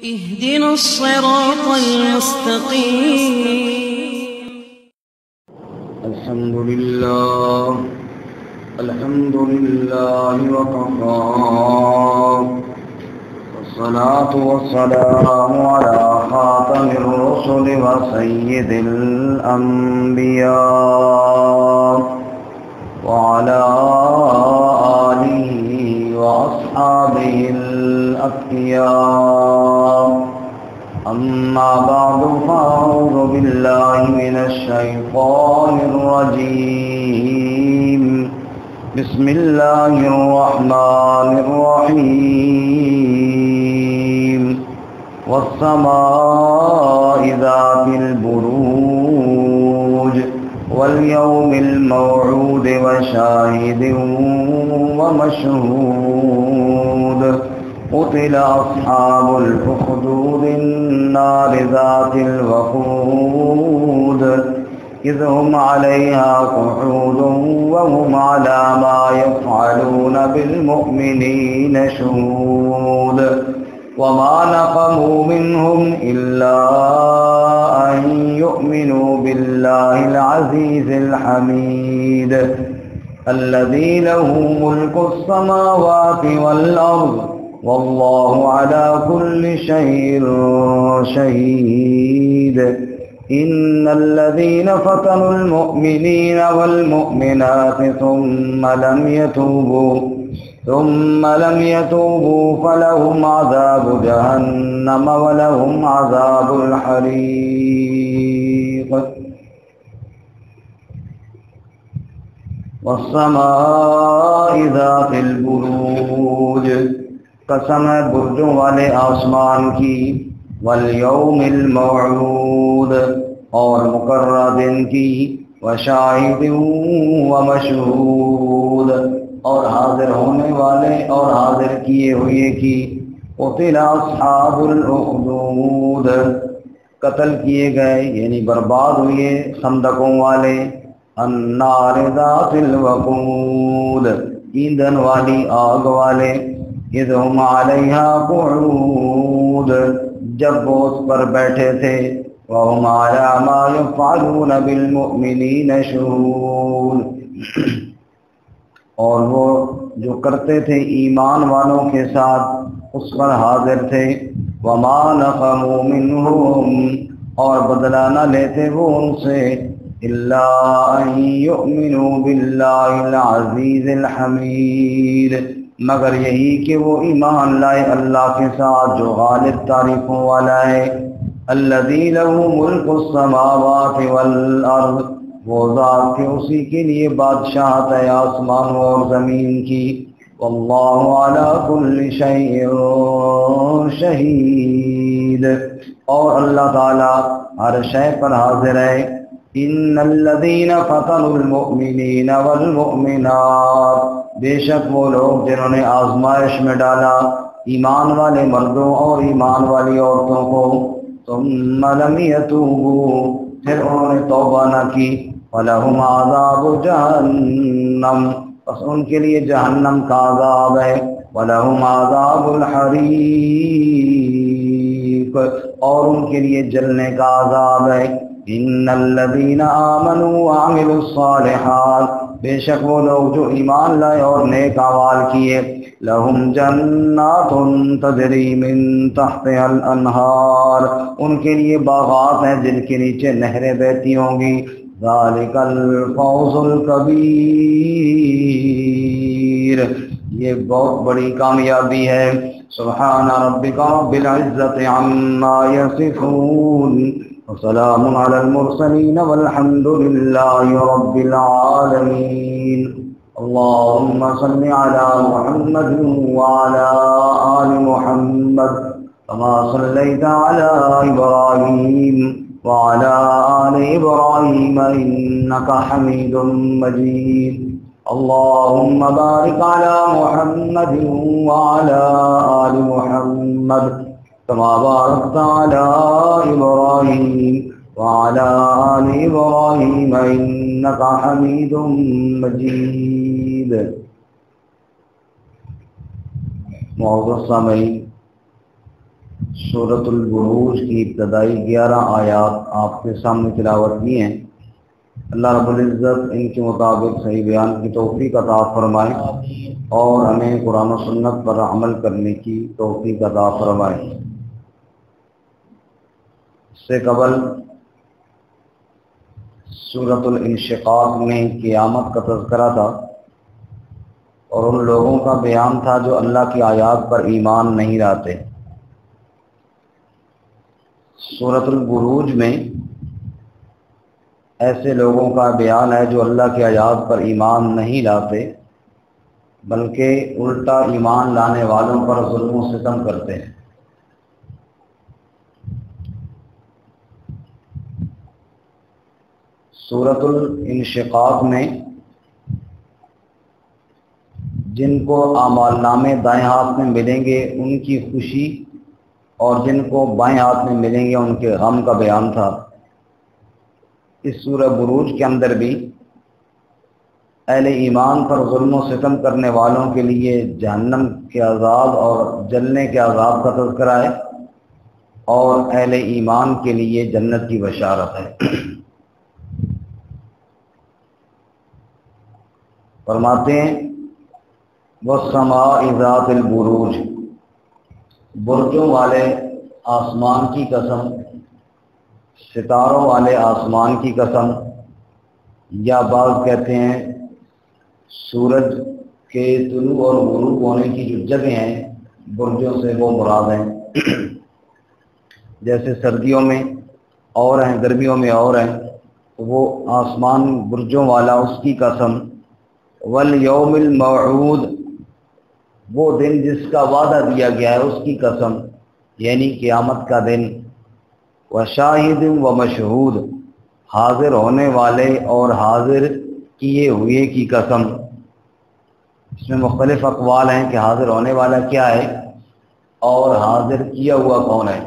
اهدنا الصراط المستقيم. الحمد لله وكفى، والصلاة والسلام على خاتم الرسل وسيد الأنبياء وعلى آله وأصحابه الأتقياء. أما بعد فأعوذ بالله من الشيطان الرجيم. بسم الله الرحمن الرحيم. والسماء ذات البروج واليوم الموعود وشاهد ومشهود. قتل أصحاب الأخدود النار ذات الوقود إذ هم عليها قعود وهم على ما يفعلون بالمؤمنين شهود. وما نقموا منهم إلا أن يؤمنوا بالله العزيز الحميد الذي له ملك السماوات والأرض والله على كل شيء شهيد. إن الذين فتنوا المؤمنين والمؤمنات ثم لم يتوبوا فلهم عذاب جهنم ولهم عذاب الحريق. والسماء ذات البروج، قسم ہے برجوں والے آسمان کی، والیوم الموعود اور مقررہ دن کی، وشاہد ومشہود اور حاضر ہونے والے اور حاضر کیے ہوئے کی. قتل اصحاب الاخدود، قتل کیے گئے یعنی برباد ہوئے خندقوں والے، النار ذات الوقود ایندھن والی آگ والے، اذ ہم علیہا قعود جب وہ اس پر بیٹھے تھے، وہم علی ما یفعلون بالمؤمنین شہود اور وہ جو کرتے تھے ایمان والوں کے ساتھ اس پر حاضر تھے. وما نقموا منہم اور بدلہ نہ لیتے وہ ان سے، الا ان یؤمنوا باللہ العزیز الحمید مگر یہی کہ وہ ایمان لائے اللہ کے ساتھ جو غالب تعریفوں والا ہے. الذی لہ ملک السماوات والارض، وہ ذات کے اسی کے لیے بادشاہت ہے آسمانوں اور زمین کی. واللہ علی کل شیء شہید اور اللہ تعالی ہر شے پر حاضر ہے. ان الذین فتنوا المؤمنین والمؤمنات، بے شک وہ لوگ جنہوں نے آزمائش میں ڈالا ایمان والے مردوں اور ایمان والی عورتوں کو، ثم لم یتوبوا پھر انہوں نے توبہ نہ کی، فلہم عذاب جہنم بس ان کے لیے جہنم کا عذاب ہے، ولہم عذاب الحریق اور ان کے لیے جلنے کا عذاب ہے. ان الذین آمنوا وعملوا الصالحات، بے شک وہ لوگ جو ایمان لائے اور نیک اعمال کیے، لہم جنات تجری من تحتها الانہار ان کے لیے باغات ہیں جن کے نیچے نہریں بہتی ہوں گی. ذالک الفوز الکبیر، یہ بہت بڑی کامیابی ہے. سبحان ربک رب العزت عما یصفون وسلام علی المرسلین والحمد للہ رب العالمین. اللهم صل على محمد وعلى آل محمد كما صليت على إبراهيم وعلى آل إبراهيم إنك حميد مجيد. اللهم بارك على محمد وعلى آل محمد كما باركت على إبراهيم وعلى آل إبراهيم إنك حميد مجيد. معزز سامعین، سورۃ البروج کی ابتدائی 11 آیات آپ کے سامنے تلاوت کی ہیں۔ اللہ رب العزت ان کے مطابق صحیح بیان کی توفیق عطا فرمائے اور ہمیں قرآن و سنت پر عمل کرنے کی توفیق عطا فرمائے۔ اس سے قبل سورۃ الانشقاق میں قیامت کا تذکرہ تھا اور ان لوگوں کا بیان تھا جو اللہ کی آیات پر ایمان نہیں لاتے۔ سورۃ البروج میں ایسے لوگوں کا بیان ہے جو اللہ کی آیات پر ایمان نہیں لاتے بلکہ الٹا ایمان لانے والوں پر ظلم و ستم کرتے ہیں۔ سورۃ الانشقاق میں جن کو اعمال نامے دائیں ہاتھ میں ملیں گے ان کی خوشی اور جن کو بائیں ہاتھ میں ملیں گے ان کے غم کا بیان تھا۔ اس سورہ بروج کے اندر بھی اہل ایمان پر ظلم و ستم کرنے والوں کے لیے جہنم کے عذاب اور جلنے کے عذاب کا تذکرہ ہے اور اہل ایمان کے لیے جنت کی بشارت ہے۔ فرماتے ہیں وَالسَّمَاءِ ذَاتِ الْبُرُوجِ، برجوں والے آسمان کی قسم، ستاروں والے آسمان کی قسم، یا بعض کہتے ہیں سورج کے طلوع اور غروب ہونے کی جو جگہیں ہیں برجوں سے وہ مراد ہیں۔ جیسے سردیوں میں اور ہیں، گرمیوں میں اور ہیں، وہ آسمان برجوں والا اس کی قسم۔ والیوم الموعود، وہ دن جس کا وعدہ دیا گیا ہے اس کی قسم، یعنی قیامت کا دن۔ وشاہد و مشہود، حاضر ہونے والے اور حاضر کیے ہوئے کی قسم۔ اس میں مختلف اقوال ہیں کہ حاضر ہونے والا کیا ہے اور حاضر کیا ہوا کون ہے۔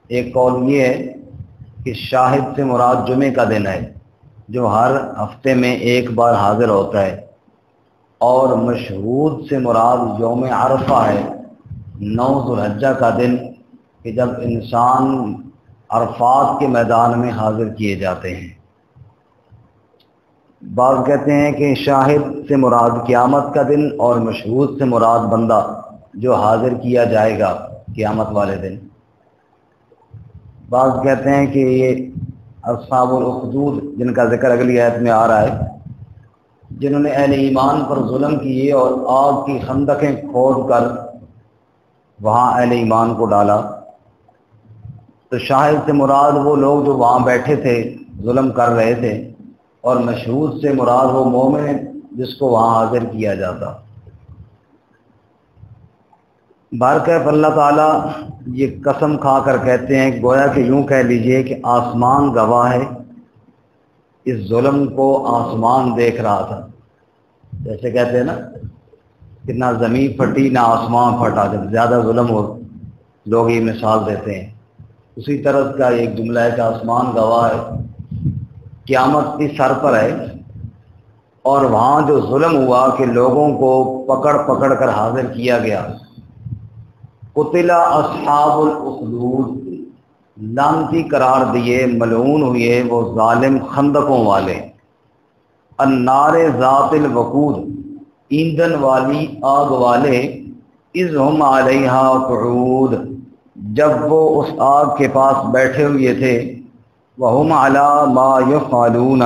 ایک قول یہ ہے کہ شاہد سے مراد جمعے کا دن ہے جو ہر ہفتے میں ایک بار حاضر ہوتا ہے، اور مشہود سے مراد یوم عرفہ ہے، 9 ذو الحجہ کا دن کہ جب انسان عرفات کے میدان میں حاضر کیے جاتے ہیں۔ بعض کہتے ہیں کہ شاہد سے مراد قیامت کا دن اور مشہود سے مراد بندہ جو حاضر کیا جائے گا قیامت والے دن۔ بعض کہتے ہیں کہ یہ اصحاب الاخدود جن کا ذکر اگلی آیت میں آ رہا ہے، جنہوں نے اہل ایمان پر ظلم کیے اور آگ کی خندقیں کھود کر وہاں اہل ایمان کو ڈالا، تو شاہد سے مراد وہ لوگ جو وہاں بیٹھے تھے ظلم کر رہے تھے، اور مشہود سے مراد وہ مومن جس کو وہاں حاضر کیا جاتا۔ بہرکیف اللہ تعالیٰ یہ قسم کھا کر کہتے ہیں، گویا کہ یوں کہہ لیجئے کہ آسمان گواہ ہے، اس ظلم کو آسمان دیکھ رہا تھا۔ جیسے کہتے ہیں نا کہ نہ زمین پھٹی نہ آسمان پھٹا، جب زیادہ ظلم ہو لوگ یہ مثال دیتے ہیں، اسی طرح کا ایک جملہ ہے کہ آسمان گواہ ہے، قیامت بھی سر پر ہے، اور وہاں جو ظلم ہوا کہ لوگوں کو پکڑ پکڑ کر حاضر کیا گیا۔ قتل اصحاب الاخدود، لعنتی قرار دیے، ملعون ہوئے وہ ظالم خندقوں والے۔ النار ذات الوقود، ایندھن والی آگ والے۔ اذ ہم علیہا قعود، جب وہ اس آگ کے پاس بیٹھے ہوئے تھے۔ وہم علی ما یفعلون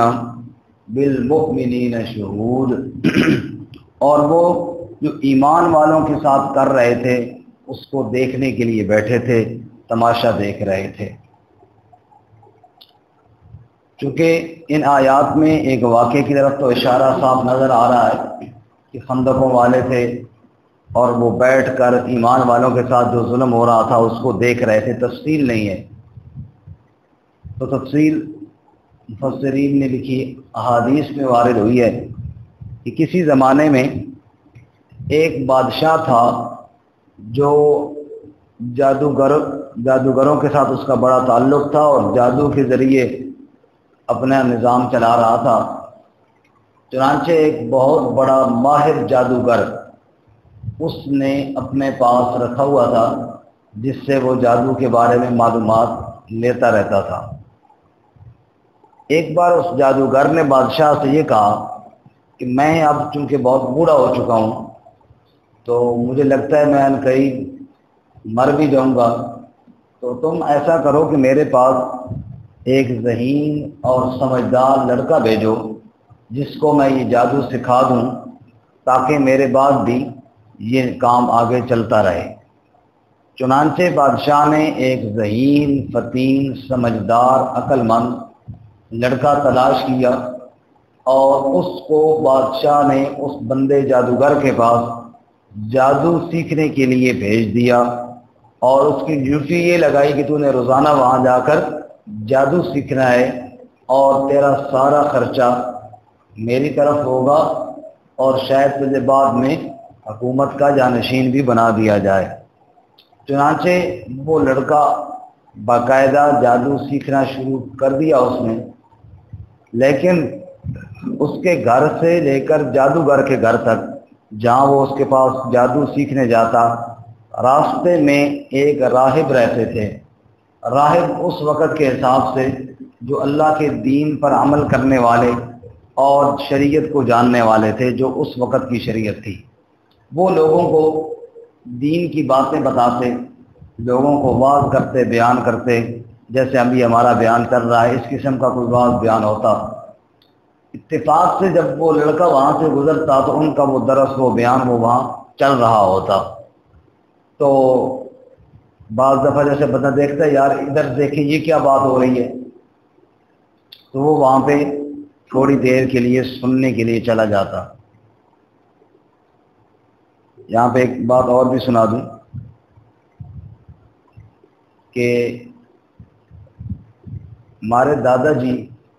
بالمؤمنین شہود، اور وہ جو ایمان والوں کے ساتھ کر رہے تھے اس کو دیکھنے کے لیے بیٹھے تھے، تماشا دیکھ رہے تھے۔ چونکہ ان آیات میں ایک واقعے کی طرف تو اشارہ صاف نظر آ رہا ہے کہ خندقوں والے تھے اور وہ بیٹھ کر ایمان والوں کے ساتھ جو ظلم ہو رہا تھا اس کو دیکھ رہے تھے، تفصیل نہیں ہے۔ تو تفصیل مفسرین نے لکھی، احادیث میں وارد ہوئی ہے کہ کسی زمانے میں ایک بادشاہ تھا جو جادوگروں کے ساتھ اس کا بڑا تعلق تھا اور جادو کے ذریعے اپنا نظام چلا رہا تھا۔ چنانچہ ایک بہت بڑا ماہر جادوگر اس نے اپنے پاس رکھا ہوا تھا جس سے وہ جادو کے بارے میں معلومات لیتا رہتا تھا۔ ایک بار اس جادوگر نے بادشاہ سے یہ کہا کہ میں اب چونکہ بہت بوڑھا ہو چکا ہوں تو مجھے لگتا ہے میں قریب مر بھی جاؤں گا، تو تم ایسا کرو کہ میرے پاس ایک ذہین اور سمجھدار لڑکا بھیجو جس کو میں یہ جادو سکھا دوں تاکہ میرے بعد بھی یہ کام آگے چلتا رہے۔ چنانچہ بادشاہ نے ایک ذہین، فطین، سمجھدار، عقل مند لڑکا تلاش کیا اور اس کو بادشاہ نے اس بندے جادوگر کے پاس جادو سیکھنے کے لیے بھیج دیا، اور اس کی ڈیوٹی یہ لگائی کہ تو نے روزانہ وہاں جا کر جادو سیکھنا ہے اور تیرا سارا خرچہ میری طرف ہوگا، اور شاید تجھے بعد میں حکومت کا جانشین بھی بنا دیا جائے۔ چنانچہ وہ لڑکا باقاعدہ جادو سیکھنا شروع کر دیا اس نے، لیکن اس کے گھر سے لے کر جادوگر کے گھر تک جہاں وہ اس کے پاس جادو سیکھنے جاتا، راستے میں ایک راہب رہتے تھے۔ راہب اس وقت کے حساب سے جو اللہ کے دین پر عمل کرنے والے اور شریعت کو جاننے والے تھے، جو اس وقت کی شریعت تھی۔ وہ لوگوں کو دین کی باتیں بتاتے، لوگوں کو واعظ کرتے، بیان کرتے، جیسے ابھی ہمارا بیان کر رہا ہے، اس قسم کا کوئی واعظ بیان ہوتا۔ اتفاق سے جب وہ لڑکا وہاں سے گزرتا تو ان کا وہ درس، وہ بیان، وہ وہاں چل رہا ہوتا۔ تو بعض دفعہ جیسے بندہ دیکھتا ہے یار ادھر دیکھیں یہ کیا بات ہو رہی ہے، تو وہ وہاں پہ تھوڑی دیر کے لیے سننے کے لیے چلا جاتا۔ یہاں پہ ایک بات اور بھی سنا دوں کہ ہمارے دادا جی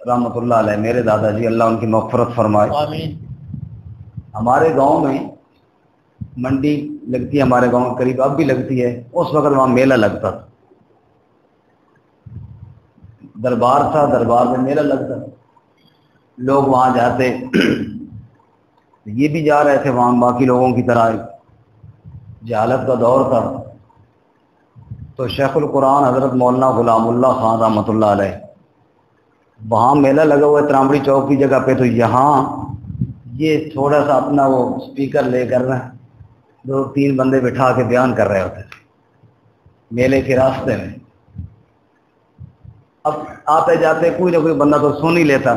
رحمۃ اللہ علیہ، میرے دادا جی اللہ ان کی مغفرت فرمائے، آمین۔ ہمارے گاؤں میں منڈی لگتی ہے، ہمارے گاؤں کے قریب اب بھی لگتی ہے، اس وقت وہاں میلہ لگتا تھا، دربار تھا، دربار میں میلہ لگتا تھا، لوگ وہاں جاتے، یہ بھی جا رہے تھے وہاں باقی لوگوں کی طرح، جہالت کا دور تھا۔ تو شیخ القرآن حضرت مولانا غلام اللہ خان رحمۃ اللہ علیہ، وہاں میلہ لگا ہوا ہے ترامڑی چوک کی جگہ پہ، تو یہاں یہ تھوڑا سا اپنا وہ اسپیکر لے کر نا 2-3 بندے بٹھا کے بیان کر رہے ہوتے تھے میلے کے راستے میں۔ اب آتے جاتے کوئی نہ کوئی بندہ تو سن ہی لیتا،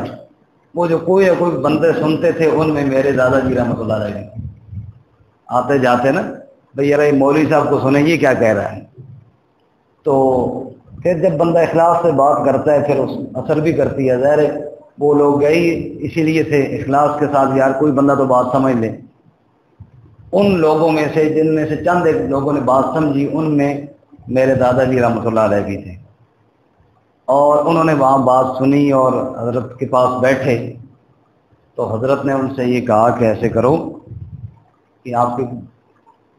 وہ جو کوئی نہ کوئی بندے سنتے تھے ان میں میرے دادا جی رحمۃ اللہ علیہ آتے جاتے نا، بھئی یار یہ مولوی صاحب کو سنیں یہ کیا کہہ رہا ہے۔ تو پھر جب بندہ اخلاص سے بات کرتا ہے پھر اس اثر بھی کرتی ہے، ظاہر ہے وہ لوگ گئے اسی لیے تھے اخلاص کے ساتھ، یار کوئی بندہ تو بات سمجھ لے۔ ان لوگوں میں سے جن میں سے چند ایک لوگوں نے بات سمجھی، ان میں میرے دادا جی رحمۃ اللہ علیہ بھی تھے، اور انہوں نے وہاں بات سنی اور حضرت کے پاس بیٹھے، تو حضرت نے ان سے یہ کہا کہ ایسے کرو کہ آپ کے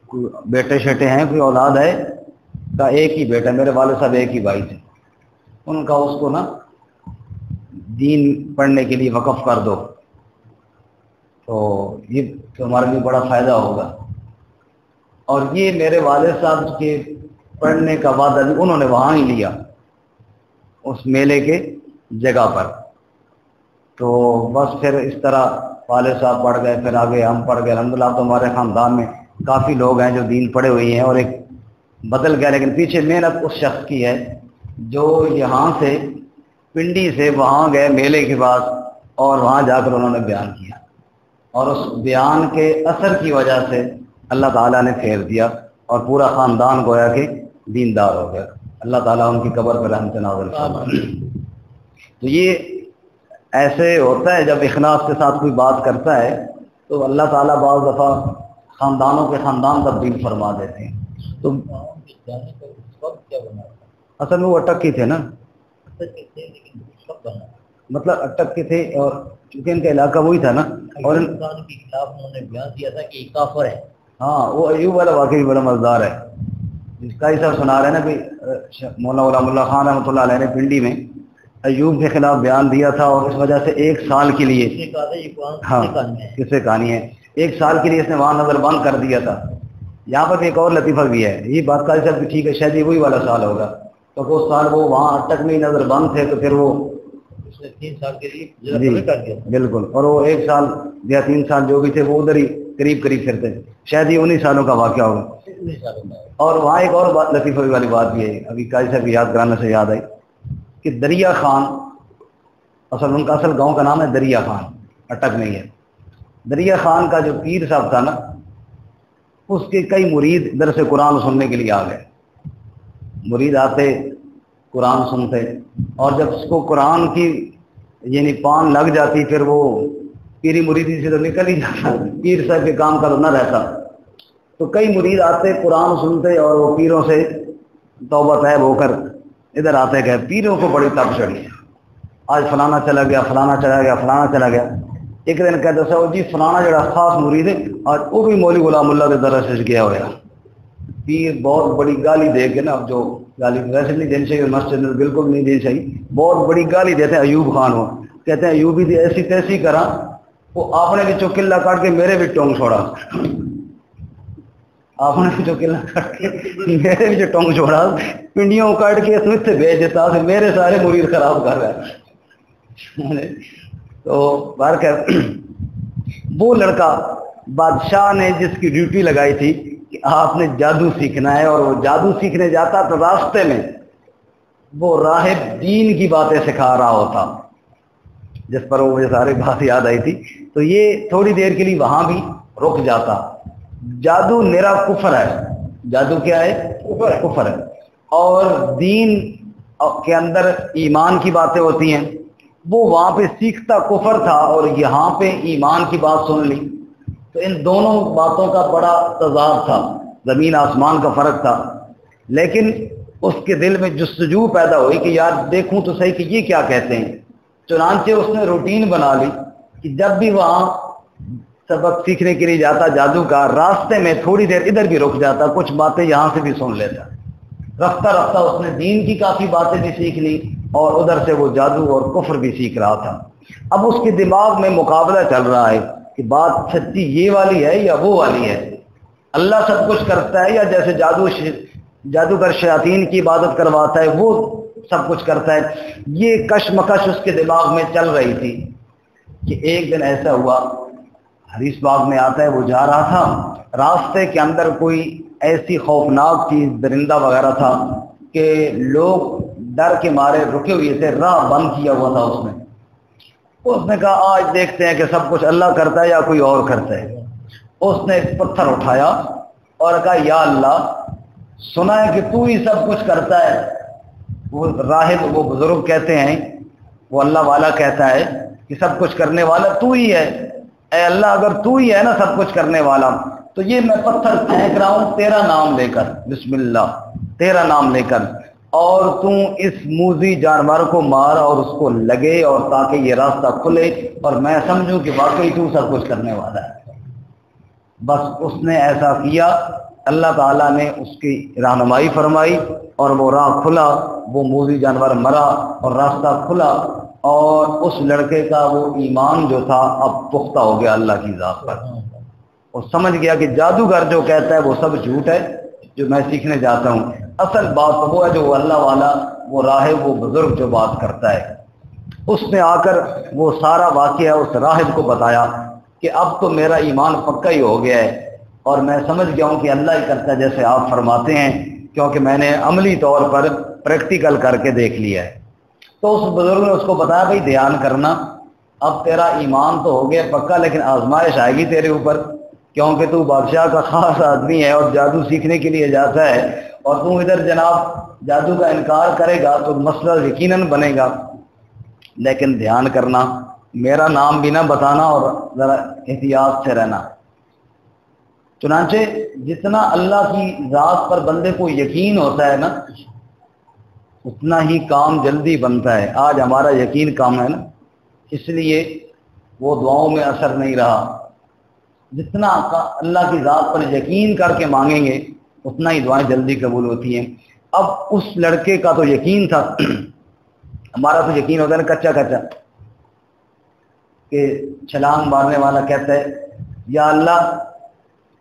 کوئی بیٹے شیٹے ہیں، کوئی اولاد ہے؟ کا ایک ہی بیٹا، میرے والد صاحب ایک ہی بھائی تھے، ان کا اس کو نا دین پڑھنے کے لیے وقف کر دو، تو یہ تمہارے لیے بڑا فائدہ ہوگا۔ اور یہ میرے والد صاحب کے پڑھنے کا وعدہ بھی انہوں نے وہاں ہی لیا اس میلے کے جگہ پر۔ تو بس پھر اس طرح والد صاحب پڑھ گئے، پھر آگے ہم پڑھ گئے، الحمدللہ۔ تو ہمارے خاندان میں کافی لوگ ہیں جو دین پڑھے ہوئی ہیں، اور ایک بدل گیا، لیکن پیچھے محنت اس شخص کی ہے جو یہاں سے پنڈی سے وہاں گئے میلے کے بعد، اور وہاں جا کر انہوں نے بیان کیا، اور اس بیان کے اثر کی وجہ سے اللہ تعالیٰ نے پھیر دیا اور پورا خاندان گویا کہ دیندار ہو گیا۔ اللہ تعالیٰ ان کی قبر پر رحمت نازل فرمائے۔ تو یہ ایسے ہوتا ہے جب اخلاص کے ساتھ کوئی بات کرتا ہے تو اللہ تعالیٰ بعض دفعہ خاندانوں کے خاندان تبدیل فرما دیتے ہیں۔ تو اصل میں وہ اٹک کے تھے نا، مطلب اٹک کے تھے، اور چونکہ ان کا علاقہ وہی تھا نا، اور کے خلاف انہوں نے بیان کیا تھا کہ یہ کافر ہے۔ ہاں وہ ایوب والا واقعی بڑا مزدار ہے، جس کا صاحب سنا رہے ہیں نا کہ مولانا غلام اللہ خان رحمۃ اللہ علیہ نے پنڈی میں ایوب کے خلاف بیان دیا تھا، اور اس وجہ سے 1 سال کے لیے، ہاں کس سے کہانی ہے، 1 سال کے لیے اس نے وہاں نظر بند کر دیا تھا، یہاں پر ایک اور لطیفہ بھی ہے، یہ بات قاضی صاحب بھی ٹھیک ہے، شاید یہ وہی والا سال ہوگا، تو اس سال وہ وہاں اٹک میں نظر بند تھے، تو پھر وہ اس نے 3 سال کے لیے جی جی کر دیا بالکل، اور وہ 1 سال یا 3 سال جو بھی تھے وہ ادھر ہی قریب قریب پھرتے، شاید یہ 19 سالوں کا واقعہ ہوگا۔ 19 سالوں کا ہے۔ اور وہاں ایک اور بات لطیفہ والی بات بھی ہے، ابھی قاضی صاحب کی یاد کرانے سے یاد آئی کہ دریا خان، اصل ان کا اصل گاؤں کا نام ہے دریا خان، اٹک میں ہی ہے۔ دریا خان کا جو پیر صاحب تھا نا، اس کے کئی مرید ادھر سے قرآن سننے کے لیے آ گئے، مرید آتے قرآن سنتے، اور جب اس کو قرآن کی یعنی پان لگ جاتی پھر وہ پیری مریدی سے تو نکل ہی جاتا، پیر صاحب کے کام کا تو نہ رہتا، تو کئی مرید آتے قرآن سنتے اور وہ پیروں سے توبہ طیب ہو کر ادھر آتے گئے۔ پیروں کو بڑی تپ چڑھی، آج فلانا چلا گیا، فلانا چلا گیا، فلانا چلا گیا۔ ایک دن کہتے سو جی فلانا جڑا خاص مرید ہے آج وہ بھی مولوی غلام اللہ کے درس سے گیا ہوا۔ پیر بہت بڑی گالی دے کے نا، اب جو گالی ویسے نہیں دینی چاہیے، مسجد میں بالکل نہیں دینی چاہیے، بہت بڑی گالی دیتے ہیں ایوب خان کو، کہتے ہیں ایوبی دی ایسی تیسی کرا، وہ آپ نے بھی چوکلا کاٹ کے میرے بھی ٹونگ چھوڑا، آپ نے بھی چوکلا کاٹ کے میرے بھی جو ٹونگ چھوڑا، پنڈیوں کاٹ کے اس سے بھیج دیتا، میرے سارے مرید خراب کر رہا ہے۔ تو بار کہ وہ لڑکا بادشاہ نے جس کی ڈیوٹی لگائی تھی کہ آپ نے جادو سیکھنا ہے، اور وہ جادو سیکھنے جاتا تو راستے میں وہ راہب دین کی باتیں سکھا رہا ہوتا، جس پر وہ مجھے ساری بات یاد آئی تھی، تو یہ تھوڑی دیر کے لیے وہاں بھی رک جاتا۔ جادو میرا کفر ہے، جادو کیا ہے؟ کفر ہے، اور دین کے اندر ایمان کی باتیں ہوتی ہیں، وہ وہاں پہ سیکھتا کفر تھا اور یہاں پہ ایمان کی بات سن لی، تو ان دونوں باتوں کا بڑا تضاد تھا، زمین آسمان کا فرق تھا۔ لیکن اس کے دل میں جستجو پیدا ہوئی کہ یار دیکھوں تو صحیح کہ یہ کیا کہتے ہیں، چنانچہ اس نے روٹین بنا لی کہ جب بھی وہاں سبق سیکھنے کے لیے جاتا جادو کا، راستے میں تھوڑی دیر ادھر بھی رک جاتا، کچھ باتیں یہاں سے بھی سن لیتا۔ رفتہ رفتہ اس نے دین کی کافی باتیں بھی سیکھ لی اور ادھر سے وہ جادو اور کفر بھی سیکھ رہا تھا۔ اب اس کے دماغ میں مقابلہ چل رہا ہے کہ بات سچی یہ والی ہے یا وہ والی ہے، اللہ سب کچھ کرتا ہے یا جیسے جادوگر شیاطین کی عبادت کرواتا ہے وہ سب کچھ کرتا ہے۔ یہ کشمکش اس کے دماغ میں چل رہی تھی کہ ایک دن ایسا ہوا، حدیث باغ میں آتا ہے وہ جا رہا تھا، راستے کے اندر کوئی ایسی خوفناک چیز درندہ وغیرہ تھا کہ لوگ ڈر کے مارے رکے ہوئے تھے، راہ بند کیا ہوا تھا اس نے کہا آج دیکھتے ہیں کہ سب کچھ اللہ کرتا ہے یا کوئی اور کرتا ہے۔ اس نے ایک پتھر اٹھایا اور کہا یا اللہ سنا ہے کہ تو ہی سب کچھ کرتا ہے۔ وہ راہب وہ بزرگ کہتے ہیں، وہ اللہ والا کہتا ہے کہ سب کچھ کرنے والا تو ہی ہے، اے اللہ اگر تو ہی ہے نا سب کچھ کرنے والا تو یہ میں پتھر پھینک رہا ہوں تیرا نام لے کر، بسم اللہ تیرا نام لے کر، اور تم اس موذی جانور کو مار اور اس کو لگے، اور تاکہ یہ راستہ کھلے اور میں سمجھوں کہ واقعی تو سب کچھ کرنے والا ہے۔ بس اس نے ایسا کیا، اللہ تعالیٰ نے اس کی رہنمائی فرمائی اور وہ راہ کھلا، وہ موذی جانور مرا اور راستہ کھلا، اور اس لڑکے کا وہ ایمان جو تھا اب پختہ ہو گیا اللہ کی ذات پر۔ اور سمجھ گیا کہ جادوگر جو کہتا ہے وہ سب جھوٹ ہے جو میں سیکھنے جاتا ہوں، اصل بات وہ ہے جو اللہ والا وہ راہب وہ بزرگ جو بات کرتا ہے۔ اس نے آ کر وہ سارا واقعہ اس راہب کو بتایا کہ اب تو میرا ایمان پکا ہی ہو گیا ہے اور میں سمجھ گیا ہوں کہ اللہ ہی کرتا ہے جیسے آپ فرماتے ہیں، کیونکہ میں نے عملی طور پر پریکٹیکل کر کے دیکھ لیا ہے۔ تو اس بزرگ نے اس کو بتایا بھائی دھیان کرنا، اب تیرا ایمان تو ہو گیا پکا لیکن آزمائش آئے گی تیرے اوپر، کیونکہ تو بادشاہ کا خاص آدمی ہے اور جادو سیکھنے کے لیے جاتا ہے، اور تم ادھر جناب جادو کا انکار کرے گا تو مسئلہ یقیناً بنے گا، لیکن دھیان کرنا میرا نام بھی نہ بتانا اور ذرا احتیاط سے رہنا۔ چنانچہ جتنا اللہ کی ذات پر بندے کو یقین ہوتا ہے نا اتنا ہی کام جلدی بنتا ہے۔ آج ہمارا یقین کام ہے نا، اس لیے وہ دعاؤں میں اثر نہیں رہا۔ جتنا اللہ کی ذات پر یقین کر کے مانگیں گے اتنا ہی دعائیں جلدی قبول ہوتی ہیں۔ اب اس لڑکے کا تو یقین تھا، ہمارا تو یقین ہوتا ہے نا کچا کچا، کہ چھلانگ مارنے والا کہتا ہے یا اللہ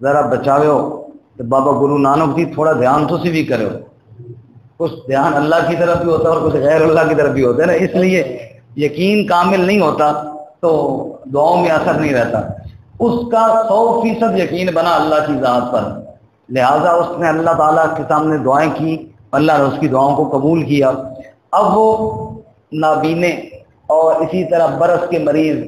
ذرا بچاؤ تو بابا گرو نانک جی تھوڑا دھیان تو بھی کرو، کچھ دھیان اللہ کی طرف بھی ہوتا ہے اور کچھ غیر اللہ کی طرف بھی ہوتا ہے نا، اس لیے یقین کامل نہیں ہوتا تو دعاؤں میں اثر نہیں رہتا۔ اس کا 100% یقین بنا اللہ کی ذات پر، لہٰذا اس نے اللہ تعالیٰ کے سامنے دعائیں کی، اللہ نے اس کی دعاؤں کو قبول کیا۔ اب وہ نابینے اور اسی طرح برس کے مریض،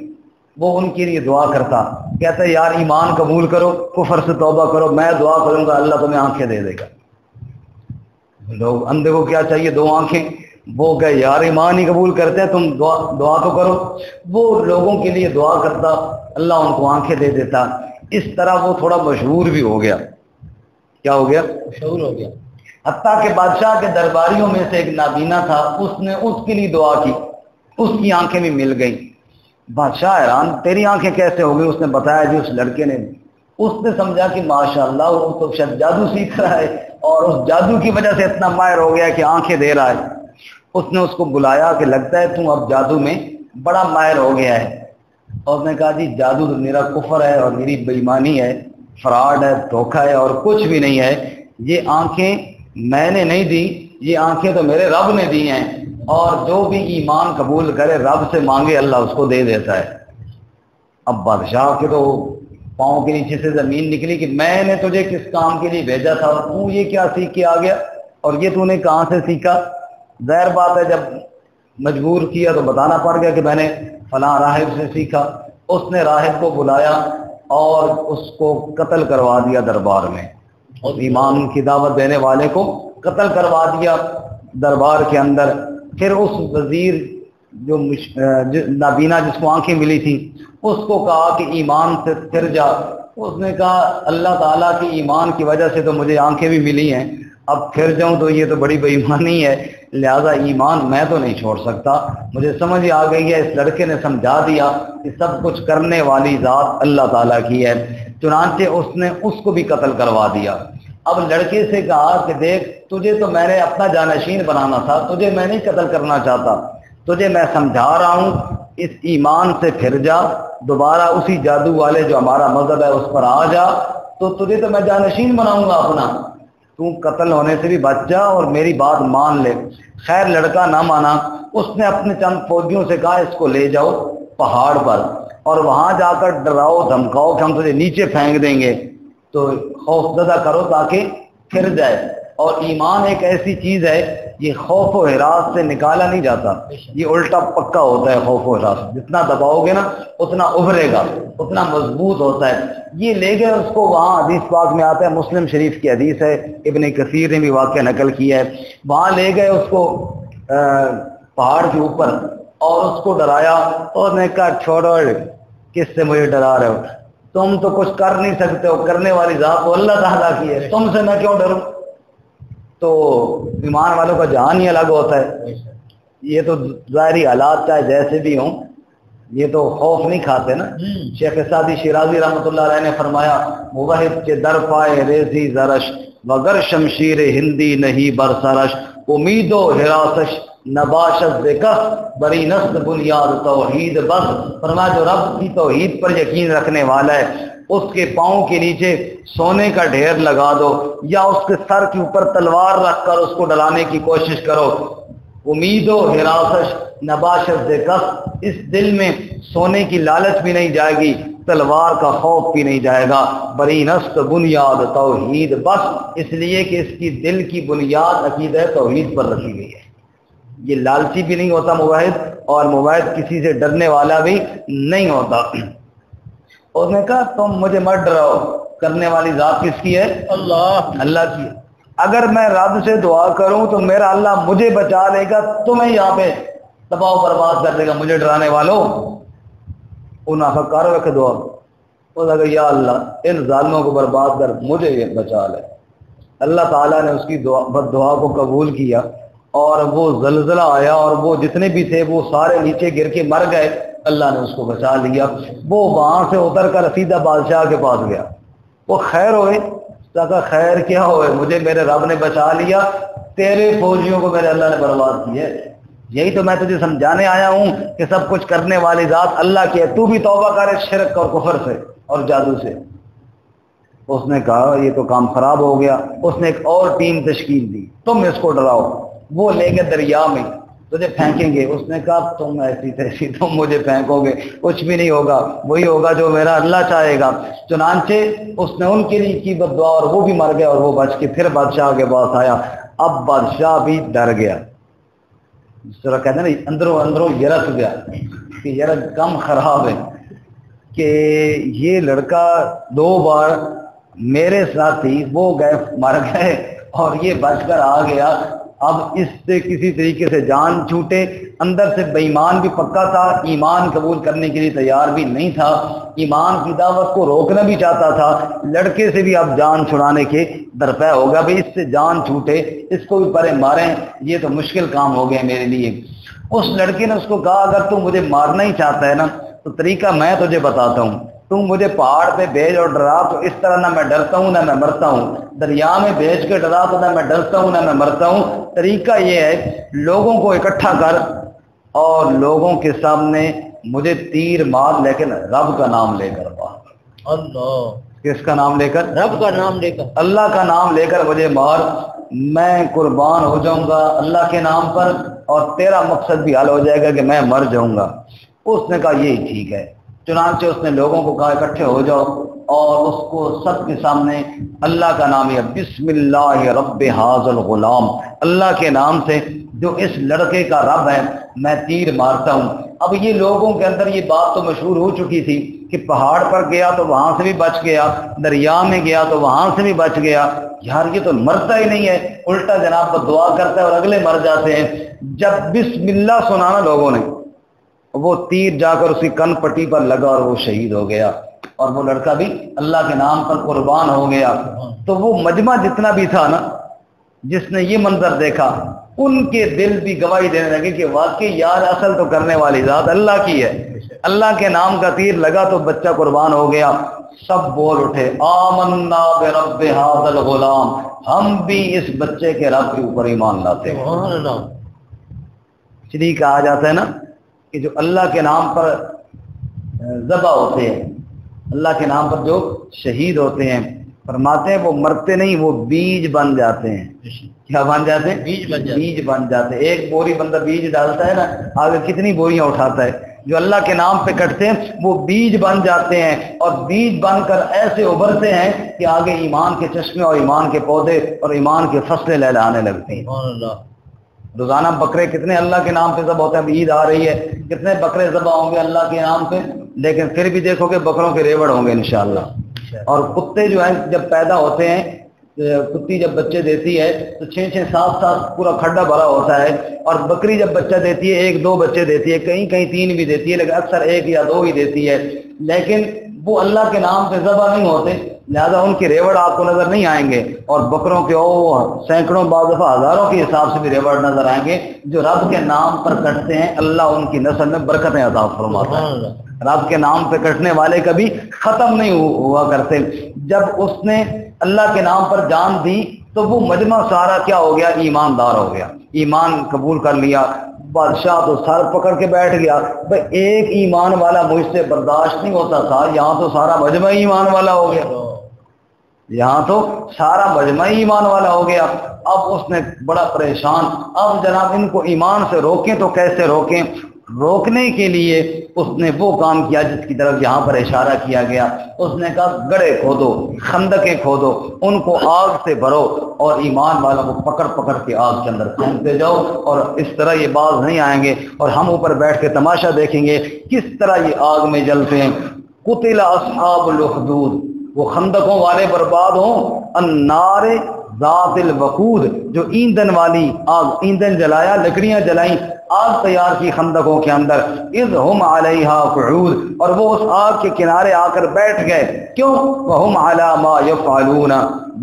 وہ ان کے لیے دعا کرتا، کہتا ہے یار ایمان قبول کرو، کفر سے توبہ کرو، میں دعا کروں گا اللہ تمہیں آنکھیں دے دے گا۔ لوگ اندھے کو کیا چاہیے؟ 2 آنکھیں۔ وہ کہے یار ایمان ہی قبول کرتے ہیں، تم دعا تو کرو۔ وہ لوگوں کے لیے دعا کرتا، اللہ ان کو آنکھیں دے دیتا۔ اس طرح وہ تھوڑا مشہور بھی ہو گیا۔ کیا ہو گیا؟ مشہور ہو گیا۔ حتیٰ کہ بادشاہ کے درباریوں میں سے ایک نابینا تھا، اس نے اس کے لیے دعا کی، اس کی آنکھیں بھی مل گئیں۔ بادشاہ حیران، تیری آنکھیں کیسے ہو گئی؟ اس نے بتایا جی اس لڑکے نے۔ اس نے سمجھا کہ ماشاءاللہ وہ تو شاید جادو سیکھ رہا ہے اور اس جادو کی وجہ سے اتنا ماہر ہو گیا کہ آنکھیں دے رہا ہے۔ اس نے اس کو بلایا کہ لگتا ہے تم اب جادو میں بڑا ماہر ہو گیا ہے۔ اور اس نے کہا جی جادو تو میرا کفر ہے اور میری بے ایمانی ہے، فراڈ ہے، دھوکہ ہے اور کچھ بھی نہیں ہے۔ یہ آنکھیں میں نے نہیں دی، یہ آنکھیں تو میرے رب نے دی ہیں، اور جو بھی ایمان قبول کرے رب سے مانگے اللہ اس کو دے دیتا ہے۔ اب بادشاہ کے تو پاؤں کے نیچے سے زمین نکلی کہ میں نے تجھے کس کام کے لیے بھیجا تھا اور تو یہ کیا سیکھ کے آ گیا، اور یہ تو نے کہاں سے سیکھا؟ ظاہر بات ہے جب مجبور کیا تو بتانا پڑ گیا کہ میں نے فلاں راہب سے سیکھا۔ اس نے راہب کو بلایا اور اس کو قتل کروا دیا دربار میں، اور ایمان کی دعوت دینے والے کو قتل کروا دیا دربار کے اندر۔ پھر اس وزیر جو نابینا جس کو آنکھیں ملی تھی اس کو کہا کہ ایمان سے پھر جا۔ اس نے کہا اللہ تعالیٰ کی ایمان کی وجہ سے تو مجھے آنکھیں بھی ملی ہیں، اب پھر جاؤں تو یہ تو بڑی بے ایمانی ہے، لہذا ایمان میں تو نہیں چھوڑ سکتا۔ مجھے سمجھ آ گئی ہے، اس لڑکے نے سمجھا دیا کہ سب کچھ کرنے والی ذات اللہ تعالیٰ کی ہے۔ چنانچہ اس نے اس کو بھی قتل کروا دیا۔ اب لڑکے سے کہا کہ دیکھ تجھے تو میں نے اپنا جانشین بنانا تھا، تجھے میں نہیں قتل کرنا چاہتا، تجھے میں سمجھا رہا ہوں اس ایمان سے پھر جا، دوبارہ اسی جادو والے جو ہمارا مذہب ہے اس پر آ جا، تو تجھے تو میں جانشین بناؤں گا اپنا، تو قتل ہونے سے بھی بچ جا اور میری بات مان لے۔ خیر لڑکا نہ مانا، اس نے اپنے چند فوجیوں سے کہا اس کو لے جاؤ پہاڑ پر اور وہاں جا کر ڈراؤ دھمکاؤ کہ ہم تجھے نیچے پھینک دیں گے، تو خوف زدہ کرو تاکہ پھر جائے۔ اور ایمان ایک ایسی چیز ہے، یہ خوف و ہراس سے نکالا نہیں جاتا، یہ الٹا پکا ہوتا ہے۔ خوف و ہراس جتنا دباؤ گے نا اتنا ابھرے گا، اتنا مضبوط ہوتا ہے۔ یہ لے گئے اس کو، وہاں حدیث پاک میں آتا ہے، مسلم شریف کی حدیث ہے، ابن کثیر نے بھی واقعہ نقل کیا ہے، وہاں لے گئے اس کو پہاڑ کے اوپر اور اس کو ڈرایا، اور نے کہا چھوڑو، کس سے مجھے ڈرا رہے ہو؟ تم تو کچھ کر نہیں سکتے ہو، کرنے والی ذات تو اللہ تعالیٰ کی ہے، تم سے میں کیوں ڈروں؟ تو ایمان والوں کا جہان ہی الگ ہوتا ہے۔ یہ تو ظاہری حالات چاہے جیسے بھی ہوں، یہ تو خوف نہیں کھاتے نا۔ شیخ سعدی شیرازی رحمۃ اللہ علیہ نے فرمایا موحد کے در پائے ریزی زرش، وگر شمشیر ہندی نہیں برسرش، امید و حراسش نباشت ذکر بری نسل بنیاد توحید بس۔ فرمایا جو رب کی توحید پر یقین رکھنے والا ہے اس کے پاؤں کے نیچے سونے کا ڈھیر لگا دو، یا اس کے سر کے اوپر تلوار رکھ کر اس کو ڈلانے کی کوشش کرو۔ امید و حراسش نباشت کف، اس دل میں سونے کی لالچ بھی نہیں جائے گی، تلوار کا خوف بھی نہیں جائے گا۔ بری نست بنیاد توحید بس، اس لیے کہ اس کی دل کی بنیاد عقیدہ توحید پر رکھی گئی ہے۔ یہ لالچی بھی نہیں ہوتا موحد، اور موحد کسی سے ڈرنے والا بھی نہیں ہوتا۔ اس نے کہا تم مجھے مت ڈراؤ، کرنے والی ذات کس کی ہے؟ اللہ کی ہے۔ اگر میں رب سے دعا کروں تو میرا اللہ مجھے بچا لے گا، تمہیں یہاں پہ تباہ و برباد کر دے گا، مجھے ڈرانے والوں۔ انہاں کا کر رکھ دعا، وہ لگا یا اللہ ان ظالموں کو برباد کر، مجھے یہ بچا لے۔ اللہ تعالیٰ نے اس کی بد دعا کو قبول کیا، اور وہ زلزلہ آیا اور وہ جتنے بھی تھے وہ سارے نیچے گر کے مر گئے، اللہ نے اس کو بچا لیا۔ وہ وہاں سے اتر کر سیدھا بادشاہ کے پاس گیا، وہ خیر ہوئے، کہا خیر کیا ہوئے، مجھے میرے رب نے بچا لیا، تیرے فوجیوں کو میرے اللہ نے برباد کیا ہے۔ یہی تو میں تجھے سمجھانے آیا ہوں کہ سب کچھ کرنے والی ذات اللہ کی ہے، تو بھی توبہ کر شرک اور کفر سے اور جادو سے۔ اس نے کہا یہ تو کام خراب ہو گیا. اس نے ایک اور ٹیم تشکیل دی, تم اس کو ڈراؤ, وہ لے کے دریا میں تجھے پھینکیں گے. اس نے کہا تم ایسی تیسی تم مجھے پھینکو گے, کچھ بھی نہیں ہوگا, وہی ہوگا جو میرا اللہ چاہے گا. چنانچہ اس نے ان کے لیے کی بد دعا اور وہ بھی مر گیا اور وہ بچ کے پھر بادشاہ کے پاس آیا. اب بادشاہ بھی ڈر گیا, جس طرح کہتے ہیں نا اندروں اندروں یرس گیا کہ یار کم خراب ہے کہ یہ لڑکا 2 بار میرے ساتھی وہ گئے مر گئے اور یہ بچ کر آ گیا. اب اس سے کسی طریقے سے جان چھوٹے. اندر سے بے ایمان بھی پکا تھا, ایمان قبول کرنے کے لیے تیار بھی نہیں تھا, ایمان کی دعوت کو روکنا بھی چاہتا تھا. لڑکے سے بھی اب جان چھڑانے کے درپے ہو گیا, بھائی اس سے جان چھوٹے, اس کو بھی پرے ماریں, یہ تو مشکل کام ہو گیا میرے لیے. اس لڑکے نے اس کو کہا اگر تو مجھے مارنا ہی چاہتا ہے نا تو طریقہ میں تجھے بتاتا ہوں, تم مجھے پہاڑ پہ بھیج اور ڈرا تو اس طرح نہ میں ڈرتا ہوں نہ میں مرتا ہوں. دریا میں بھیج کے ڈرا تو نہ میں ڈرتا ہوں نہ میں مرتا ہوں. طریقہ یہ ہے لوگوں کو اکٹھا کر اور لوگوں کے سامنے مجھے تیر مار, لیکن رب کا نام لے کر مار. اللہ, کس کا نام لے کر؟ رب کا نام لے کر, اللہ کا نام لے کر مجھے مار, میں قربان ہو جاؤں گا اللہ کے نام پر اور تیرا مقصد بھی حل ہو جائے گا کہ میں مر جاؤں گا. اس نے کہا یہی ٹھیک ہے. چنانچہ اس نے لوگوں کو کہا اکٹھے ہو جاؤ اور اس کو سب کے سامنے اللہ کا نام, یا بسم اللہ رب ھذا الغلام, اللہ کے نام سے جو اس لڑکے کا رب ہے میں تیر مارتا ہوں. اب یہ لوگوں کے اندر یہ بات تو مشہور ہو چکی تھی کہ پہاڑ پر گیا تو وہاں سے بھی بچ گیا, دریا میں گیا تو وہاں سے بھی بچ گیا. یار یہ تو مرتا ہی نہیں ہے, الٹا جناب کو دعا کرتا ہے اور اگلے مر جاتے ہیں. جب بسم اللہ سنانا لوگوں نے, وہ تیر جا کر اسی کن پٹی پر لگا اور وہ شہید ہو گیا اور وہ لڑکا بھی اللہ کے نام پر قربان ہو گیا. تو وہ مجمع جتنا بھی تھا نا, جس نے یہ منظر دیکھا, ان کے دل بھی گواہی دینے لگے کہ واقعی یار اصل تو کرنے والی ذات اللہ کی ہے. اللہ کے نام کا تیر لگا تو بچہ قربان ہو گیا. سب بول اٹھے آمنا برب ھذا الغلام, ہم بھی اس بچے کے رب کے اوپر ایمان لاتے ہیں. سبحان اللہ. اس لیے کہا جاتا ہے نا کہ جو اللہ کے نام پر ذبح ہوتے ہیں, اللہ کے نام پر جو شہید ہوتے ہیں, فرماتے ہیں وہ مرتے نہیں, وہ بیج بن جاتے ہیں. کیا بن جاتے ہیں؟ بیج بن جاتے ہیں. ایک بوری بندہ بیج ڈالتا ہے نا, آگے کتنی بوریاں اٹھاتا ہے. جو اللہ کے نام پہ کٹتے ہیں وہ بیج بن جاتے ہیں اور بیج بن کر ایسے ابھرتے ہیں کہ آگے ایمان کے چشمے اور ایمان کے پودے اور ایمان کے فصلیں لہلانے لگتی ہیں. سبحان اللہ. روزانہ بکرے کتنے اللہ کے نام پہ ذبح ہوتے ہیں. اب عید آ رہی ہے, کتنے بکرے ذبح ہوں گے اللہ کے نام پہ, لیکن پھر بھی دیکھو کہ بکروں کے ریوڑ ہوں گے انشاءاللہ. اور کتے جو ہیں جب پیدا ہوتے ہیں, کتی جب بچے دیتی ہے تو 6-6 7 پورا کھڈا بھرا ہوتا ہے, اور بکری جب بچہ دیتی ہے 1-2 بچے دیتی ہے, کہیں کہیں 3 بھی دیتی ہے, لیکن اکثر 1 یا 2 ہی دیتی ہے. لیکن وہ اللہ کے نام پہ ذبح نہیں ہوتے, لہذا ان کے ریوڑ آپ کو نظر نہیں آئیں گے. اور بکروں کے سینکڑوں بعض دفعہ ہزاروں کے حساب سے بھی ریوڑ نظر آئیں گے. جو رب کے نام پر کٹتے ہیں اللہ ان کی نسل میں برکتیں عطا فرماتا ہے. رب کے نام پہ کٹنے والے کبھی ختم نہیں ہوا کرتے. جب اس نے اللہ کے نام پر جان دی تو وہ مجمع سارا کیا ہو گیا, ایماندار ہو گیا, ایمان قبول کر لیا. بادشاہ تو سر پکڑ کے بیٹھ گیا, بھائی ایک ایمان والا مجھ سے برداشت نہیں ہوتا تھا, یہاں تو سارا مجمع ایمان والا ہو گیا, یہاں تو سارا مجمع ایمان والا ہو گیا. اب اس نے بڑا پریشان, اب جناب ان کو ایمان سے روکیں تو کیسے روکیں. روکنے کے لیے اس نے وہ کام کیا جس کی طرف یہاں پر اشارہ کیا گیا. اس نے کہا گڑھے کھودو, خندقیں کھودو, ان کو آگ سے بھرو اور ایمان والوں کو پکڑ پکڑ کے آگ کے اندر پھینکتے جاؤ, اور اس طرح یہ باز نہیں آئیں گے اور ہم اوپر بیٹھ کے تماشا دیکھیں گے کس طرح یہ آگ میں جلتے ہیں. قتل اصحاب الاخدود, وہ خندقوں والے برباد ہوں. النار ذات الوقود, جو ایندھن والی آگ, ایندھن جلایا, لکڑیاں جلائیں, آگ تیار کی خندقوں کے اندر. اذ ہم علیہا قعود, اور وہ اس آگ کے کنارے آ کر بیٹھ گئے. کیوں؟ وہم علی ما یفعلون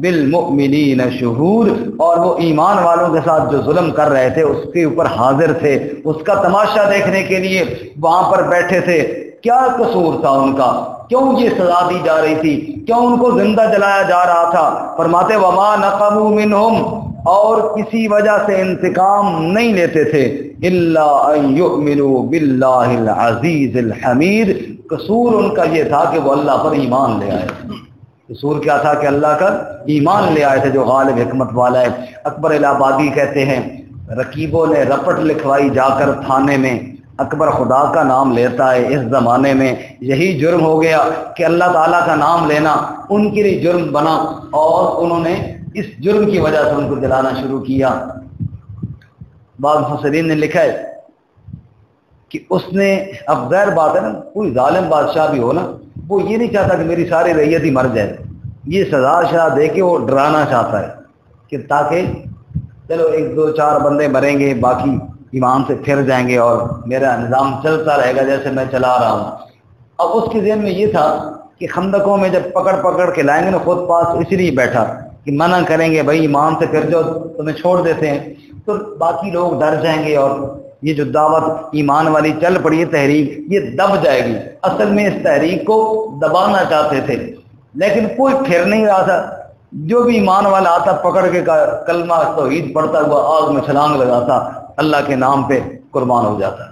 بالمؤمنین شہود, اور وہ ایمان والوں کے ساتھ جو ظلم کر رہے تھے اس کے اوپر حاضر تھے, اس کا تماشا دیکھنے کے لیے وہاں پر بیٹھے تھے. کیا قصور تھا ان کا, کیوں یہ سزا دی جا رہی تھی, کیوں ان کو زندہ جلایا جا رہا تھا. فرماتے وما نقموا منہم, اور کسی وجہ سے انتقام نہیں لیتے تھے, الا ان یؤمنوا باللہ العزیز الحمید, قصور ان کا یہ تھا کہ وہ اللہ پر ایمان لے آئے. قصور کیا تھا کہ اللہ کا ایمان لے آئے تھے جو غالب حکمت والا ہے۔ اکبر الہ آبادی کہتے ہیں رقیبوں نے رپٹ لکھوائی جا کر تھانے میں، اکبر خدا کا نام لیتا ہے اس زمانے میں، یہی جرم ہو گیا کہ اللہ تعالیٰ کا نام لینا ان کے لیے جرم بنا، اور انہوں نے اس جرم کی وجہ سے ان کو جلانا شروع کیا۔ بعض مفسرین نے لکھا ہے کہ اس نے، اب غیر بات ہے نا، کوئی ظالم بادشاہ بھی ہو نا، وہ یہ نہیں چاہتا کہ میری ساری رعیت ہی مر جائے، یہ سزا شاہ دے کے وہ ڈرانا چاہتا ہے کہ تاکہ چلو 1-2-4 بندے مریں گے، باقی ایمان سے پھر جائیں گے اور میرا نظام چلتا رہے گا جیسے میں چلا رہا ہوں۔ اب اس کے ذہن میں یہ تھا کہ خندقوں میں جب پکڑ کے لائیں گے نا خود پاس، اسی لیے بیٹھا کہ منع کریں گے بھائی ایمان سے پھر جو تمہیں چھوڑ دیتے ہیں، تو باقی لوگ ڈر جائیں گے اور یہ جو دعوت ایمان والی چل پڑی ہے تحریک، یہ دب جائے گی۔ اصل میں اس تحریک کو دبانا چاہتے تھے، لیکن کوئی پھر نہیں رہا تھا۔ جو بھی ایمان والا آتا پکڑ کے کلمہ توحید پڑھتا ہوا آگ میں چھلانگ لگاتا، اللہ کے نام پہ قربان ہو جاتا۔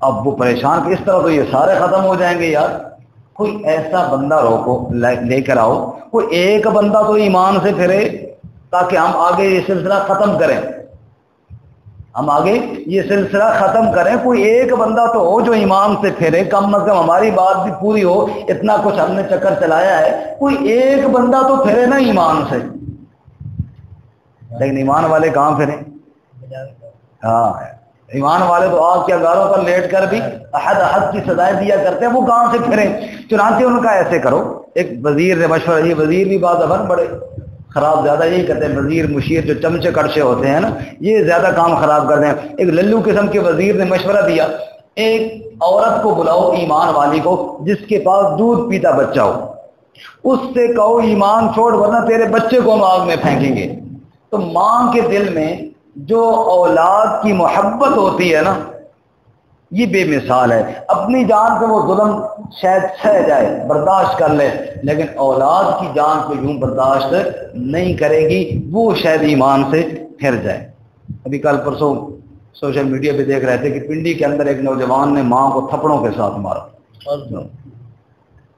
اب وہ پریشان کہ اس طرح تو یہ سارے ختم ہو جائیں گے، یار کوئی ایسا بندہ روکو، لے کر آؤ، کوئی ایک بندہ تو ایمان سے پھرے تاکہ ہم آگے یہ سلسلہ ختم کریں، ہم آگے یہ سلسلہ ختم کریں۔ کوئی ایک بندہ تو ہو جو ایمان سے پھرے، کم از کم ہماری بات بھی پوری ہو، اتنا کچھ ہم نے چکر چلایا ہے، کوئی ایک بندہ تو پھرے نا ایمان سے۔ لیکن ایمان والے کہاں پھریں؟ ہاں، ایمان والے تو آگ کے انگاروں پر لیٹ کر بھی احد کی سزائیں دیا کرتے ہیں، وہ کہاں سے پھریں؟ چنانچہ ان کا ایسے کرو، ایک وزیر نے مشورہ، یہ وزیر بھی بعض افن بڑے خراب زیادہ یہی کرتے ہیں، وزیر مشیر جو چمچے کڑچے ہوتے ہیں نا، یہ زیادہ کام خراب کرتے ہیں۔ ایک للو قسم کے وزیر نے مشورہ دیا، ایک عورت کو بلاؤ ایمان والی کو جس کے پاس دودھ پیتا بچہ ہو، اس سے کہو ایمان چھوڑ ورنہ تیرے بچے کو ہم آگ میں پھینکیں گے۔ تو ماں کے دل میں جو اولاد کی محبت ہوتی ہے نا، یہ بے مثال ہے۔ اپنی جان پہ وہ ظلم شاید سہ جائے، برداشت کر لے، لیکن اولاد کی جان کو یوں برداشت نہیں کرے گی، وہ شاید ایمان سے پھر جائے۔ ابھی کل پرسوں سوشل میڈیا پہ دیکھ رہے تھے کہ پنڈی کے اندر ایک نوجوان نے ماں کو تھپڑوں کے ساتھ مارا،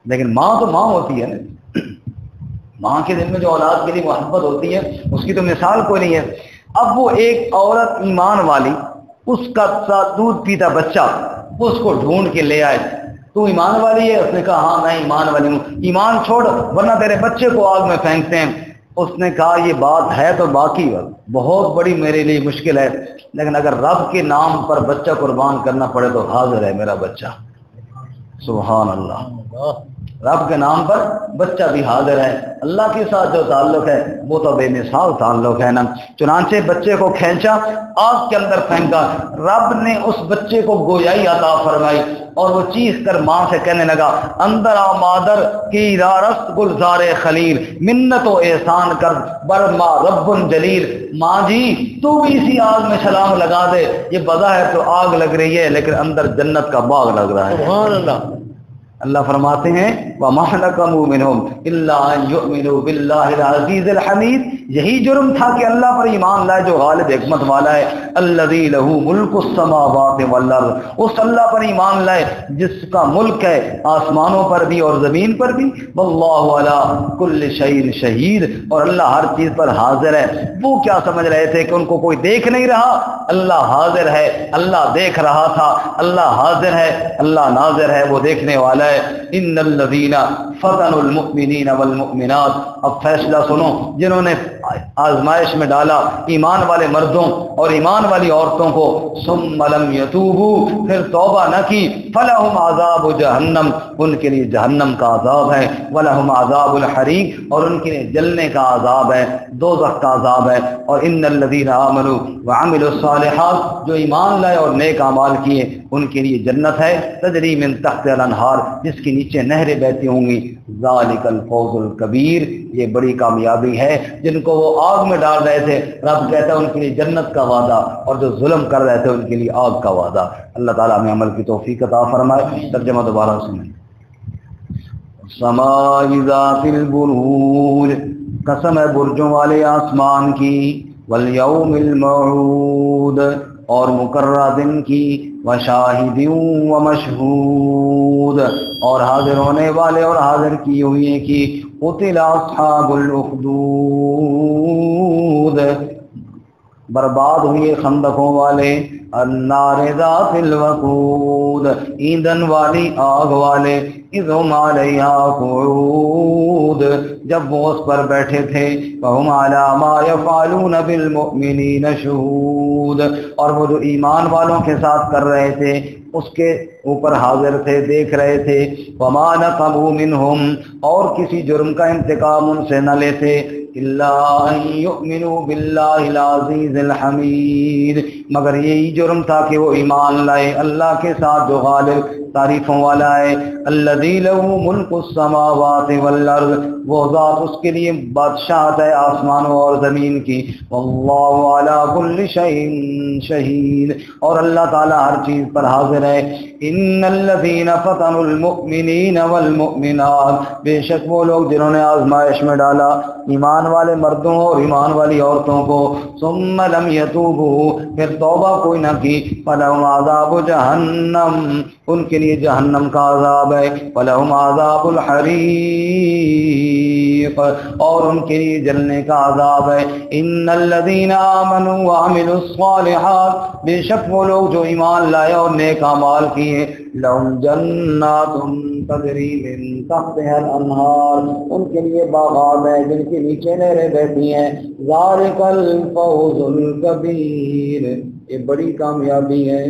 لیکن ماں تو ماں ہوتی ہے نا، ماں کے دل میں جو اولاد کے لیے محبت ہوتی ہے اس کی تو مثال کوئی نہیں ہے۔ اب وہ ایک عورت ایمان والی، اس کا دودھ پیتا بچہ، وہ اس کو ڈھونڈ کے لے آئے، تو ایمان والی ہے؟ اس نے کہا ہاں میں ایمان والی ہوں، ایمان چھوڑ ورنہ تیرے بچے کو آگ میں پھینکتے ہیں۔ اس نے کہا یہ بات ہے تو باقی بہت بڑی میرے لیے مشکل ہے، لیکن اگر رب کے نام پر بچہ قربان کرنا پڑے تو حاضر ہے میرا بچہ۔ سبحان اللہ، رب کے نام پر بچہ بھی حاضر ہے۔ اللہ کے ساتھ جو تعلق ہے وہ تو بے مثال تعلق ہے نا۔ چنانچہ بچے کو کھینچا، آگ کے اندر پھینکا، رب نے اس بچے کو گویائی عطا فرمائی اور وہ چیخ کر ماں سے کہنے لگا، اندر آ مادر کی رارست گلزار خلیل، منت و احسان کر برما رب جلیل۔ ماں جی تو بھی اسی آگ میں چھلانگ لگا دے، یہ بظاہر تو آگ لگ رہی ہے لیکن اندر جنت کا باغ لگ رہا ہے۔ سبحان اللہ۔ اللہ فرماتے ہیں وَمَا نَقَمُوا مِنْهُمْ إِلَّا أَن يُؤْمِنُوا بِاللَّهِ الْعَزِيزِ الْحَمِيدِ۔ یہی جرم تھا کہ اللہ پر ایمان لائے جو غالب حکمت والا ہے، الَّذِي لَهُ مُلْكُ السَّمَاوَاتِ وَالْأَرْضِ، اس اللہ پر ایمان لائے جس کا ملک ہے آسمانوں پر بھی اور زمین پر بھی، وَاللَّهُ عَلَىٰ كُلِّ شَيْءٍ شَهِيدٌ، اور اللہ ہر چیز پر حاضر ہے۔ وہ کیا سمجھ رہے تھے کہ ان کو کوئی دیکھ نہیں رہا؟ اللہ حاضر ہے، اللہ دیکھ رہا تھا، اللہ حاضر ہے، اللہ ناظر ہے، وہ دیکھنے والا ہے۔ ان الذین فتنوا المؤمنین والمؤمنات، اب فیصلہ سنو، جنہوں نے آزمائش میں ڈالا ایمان والے مردوں اور ایمان والی عورتوں کو، ثم لم یتوبوا، پھر توبہ نہ کی، فلہم عذاب جہنم، ان کے لیے جہنم کا عذاب ہے، ولہم عذاب الحریق، اور ان کے لیے جلنے کا عذاب ہے، دوزخ کا عذاب ہے۔ اور ان الذین آمنوا وعملوا الصالحات، جو ایمان لائے اور نیک اعمال کیے ان کے لیے جنت ہے، تجری من تحت الانہار، جس کے نیچے نہریں بہتی ہوں گی، ذالک الفوز الکبیر، یہ بڑی کامیابی ہے۔ جن کو وہ آگ میں ڈال رہے تھے رب کہتا ہے ان کے لیے جنت کا وعدہ، اور جو ظلم کر رہے تھے ان کے لیے آگ کا وعدہ۔ اللہ تعالیٰ ہمیں عمل کی توفیق عطا فرمائے۔ ترجمہ دوبارہ سنیں۔ سماء ذات البروج، قسم ہے برجوں والے آسمان کی، والیوم الموعود، اور مقررہ دن کی، وشاہد و مشہود، اور حاضر ہونے والے اور حاضر کی ہوئی کی، قتل اصحاب الاخدود، برباد ہوئے خندقوں والے، النار ذات الوقود، ایندھن والی آگ والے، اذ ہم علیہا قعود، جب وہ اس پر بیٹھے تھے، وہم علی ما یفعلون بالمؤمنین شہود، اور وہ جو ایمان والوں کے ساتھ کر رہے تھے اس کے اوپر حاضر تھے، دیکھ رہے تھے، وما نقموا منہم، اور کسی جرم کا انتقام ان سے نہ لیتے، الا ان یؤمنوا باللہ العزیز الحمید، مگر یہی جرم تھا کہ وہ ایمان لائے اللہ کے ساتھ جو غالب تعریفوں والا ہے، الذی لہ ملک السماوات والارض، وہ ذات اس کے لیے بادشاہت ہے آسمانوں اور زمین کی، واللہ علی کل شیء شہید، اور اللہ تعالی ہر چیز پر حاضر ہے، ان الذین فتنوا المؤمنین والمؤمنات، بے شک وہ لوگ جنہوں نے آزمائش میں ڈالا ایمان والے مردوں اور ایمان والی عورتوں کو، ثم لم یتوبوا، پھر توبہ کوئی نہ کی، فلہم عذاب جہنم، ان کے لیے جہنم کا عذاب ہے، فلہم عذاب الحریق، اور ان کے لیے جلنے کا عذاب ہے، ان الذین آمنوا وعملوا الصالحات، بے شک وہ لوگ جو ایمان لائے اور نیک اعمال کیے، لہم جنات تجری من تحتها الانہار، ان کے لیے باغات ہیں جن کے نیچے نہریں بہتی ہیں، ذالک الفوز الکبیر، یہ بڑی کامیابی ہے۔